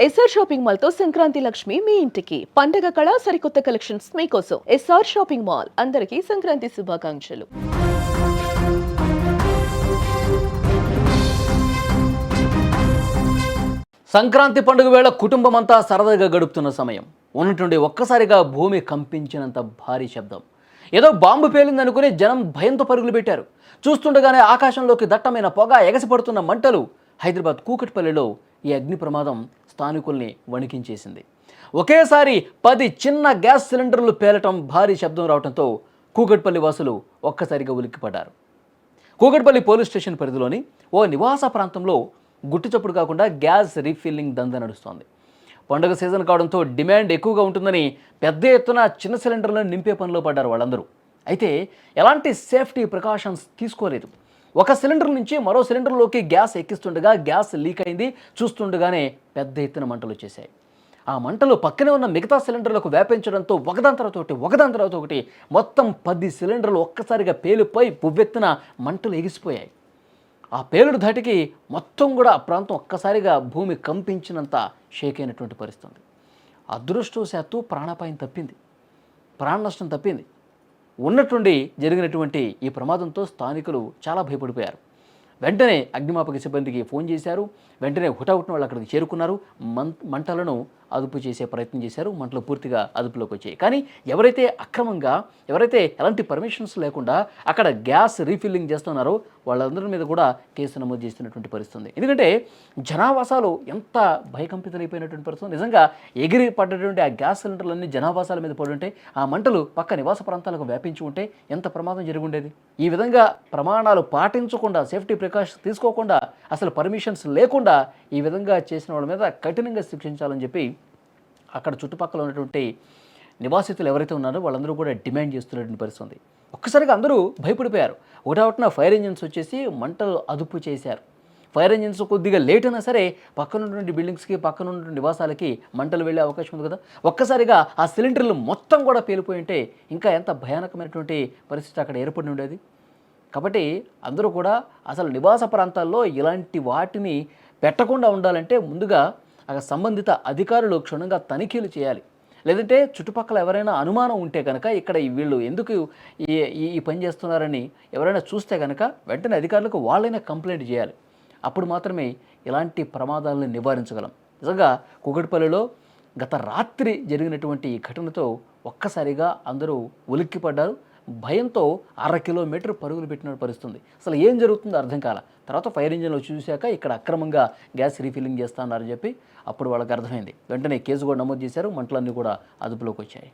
SR shopping mall తో సంక్రాంతి లక్ష్మి మీ ఇంటికి పండగ కళ సరికొత్త కలెక్షన్స్ మీకోసం ఎస్ఆర్ షాపింగ్ మాల్ అందరికీ సంక్రాంతి శుభాకాంక్షలు. సంక్రాంతి పండుగ వేళ కుటుంబం అంతా సరదాగా గడుపుతున్న సమయం ఉన్నట్టుండి ఒక్కసారిగా భూమి కంపించినంత భారీ శబ్దం. ఏదో బాంబు పేలిందనుకుని జనం భయంతో పరుగులు పెట్టారు. చూస్తుండగానే ఆకాశంలోకి దట్టమైన పొగ, ఎగసిపడుతున్న మంటలు. హైదరాబాద్ కూకట్పల్లిలో ఈ అగ్ని ప్రమాదం స్థానికుల్ని వణికించేసింది. ఒకేసారి 10 చిన్న గ్యాస్ సిలిండర్లు పేలటం, భారీ శబ్దం రావడంతో కూకట్పల్లి వాసులు ఒక్కసారిగా ఉలిక్కిపడ్డారు. కూకట్పల్లి పోలీస్ స్టేషన్ పరిధిలోని ఓ నివాస ప్రాంతంలో గుట్టు చప్పుడు కాకుండా గ్యాస్ రీఫిల్లింగ్ దందా నడుస్తోంది. పండుగ సీజన్ కావడంతో డిమాండ్ ఎక్కువగా ఉంటుందని పెద్ద ఎత్తున చిన్న సిలిండర్లను నింపే పనిలో పడ్డారు వాళ్ళందరూ. అయితే ఎలాంటి సేఫ్టీ ప్రికాషన్స్ తీసుకోలేదు. ఒక సిలిండర్ నుంచి మరో సిలిండర్లోకి గ్యాస్ ఎక్కిస్తుండగా గ్యాస్ లీక్ అయింది. చూస్తుండగానే పెద్ద ఎత్తున మంటలు వచ్చేసాయి. ఆ మంటలు పక్కనే ఉన్న మిగతా సిలిండర్లకు వ్యాపించడంతో ఒకదాని తర్వాత ఒకటి మొత్తం 10 సిలిండర్లు ఒక్కసారిగా పేలిపోయి పువ్వెత్తున మంటలు ఎగిసిపోయాయి. ఆ పేలుడు ధాటికి మొత్తం కూడా ఆ ప్రాంతం ఒక్కసారిగా భూమి కంపించినంత షేక్ అయినటువంటి పరిస్థితి. అదృష్టవశాత్తు ప్రాణ నష్టం తప్పింది. ఉన్నట్టుండి జరిగినటువంటి ఈ ప్రమాదంతో స్థానికులు చాలా భయపడిపోయారు. వెంటనే అగ్నిమాపక సిబ్బందికి ఫోన్ చేశారు. వెంటనే హుటాహుటిన వాళ్ళు అక్కడికి చేరుకున్నారు. మంటలను అదుపు చేసే ప్రయత్నం చేశారు. మంటలు పూర్తిగా అదుపులోకి వచ్చాయి. కానీ ఎవరైతే ఎలాంటి పర్మిషన్స్ లేకుండా అక్కడ గ్యాస్ రీఫిల్లింగ్ చేస్తున్నారో వాళ్ళందరి మీద కూడా కేసు నమోదు చేస్తున్నటువంటి పరిస్థితి. ఎందుకంటే జనావాసాలు ఎంత భయకంపితులైపోయినటువంటి పరిస్థితి. నిజంగా ఎగిరి పడ్డటువంటి ఆ గ్యాస్ సిలిండర్లన్నీ జనావాసాల మీద పడుంటే, ఆ మంటలు పక్క నివాస ప్రాంతాలకు వ్యాపించి ఉంటే ఎంత ప్రమాదం జరిగి ఉండేది. ఈ విధంగా ప్రమాణాలు పాటించకుండా, సేఫ్టీ ప్రికాషన్స్ తీసుకోకుండా, అసలు పర్మిషన్స్ లేకుండా ఈ విధంగా చేసిన వాళ్ళ మీద కఠినంగా శిక్షించాలని చెప్పి అక్కడ చుట్టుపక్కల ఉన్నటువంటి నివాసితులు ఎవరైతే ఉన్నారో వాళ్ళందరూ కూడా డిమాండ్ చేస్తున్నటువంటి పరిస్థితి. ఒక్కసారిగా అందరూ భయపడిపోయారు. ఒకటొకటిన ఫైర్ ఇంజిన్స్ వచ్చేసి మంటలు అదుపు చేశారు. ఫైర్ ఇంజిన్స్ కొద్దిగా లేట్ అయినా సరే పక్కన ఉన్నటువంటి బిల్డింగ్స్కి, పక్కన ఉన్నటువంటి నివాసాలకి మంటలు వెళ్ళే అవకాశం ఉంది కదా. ఒక్కసారిగా ఆ సిలిండర్లు మొత్తం కూడా పేలిపోయి ఉంటే ఇంకా ఎంత భయానకమైనటువంటి పరిస్థితి అక్కడ ఏర్పడి ఉండేది. కాబట్టి అందరూ కూడా అసలు నివాస ప్రాంతాల్లో ఇలాంటి వాటిని పెట్టకుండా ఉండాలంటే ముందుగా అక్కడ సంబంధిత అధికారులు క్షుణ్ణంగా తనిఖీలు చేయాలి. లేదంటే చుట్టుపక్కల ఎవరైనా అనుమానం ఉంటే కనుక ఇక్కడ వీళ్ళు ఎందుకు ఈ పని చేస్తున్నారని ఎవరైనా చూస్తే కనుక వెంటనే అధికారులకు వాళ్ళైనా కంప్లైంట్ చేయాలి. అప్పుడు మాత్రమే ఇలాంటి ప్రమాదాలను నివారించగలం. నిజంగా కూకట్పల్లిలో గత రాత్రి జరిగినటువంటి ఈ ఘటనతో ఒక్కసారిగా అందరూ ఉలిక్కిపడ్డారు. భయంతో 1/2 కిలోమీటర్ పరుగులు పెట్టిన పరిస్థితుంది. అసలు ఏం జరుగుతుందో అర్థం కాల. తర్వాత ఫైర్ ఇంజిన్లో చూశాక ఇక్కడ అక్రమంగా గ్యాస్ రీఫిల్లింగ్ చేస్తానని చెప్పి అప్పుడు వాళ్ళకి అర్థమైంది. వెంటనే కేసు కూడా నమోదు చేశారు. మంటలన్నీ కూడా అదుపులోకి వచ్చాయి.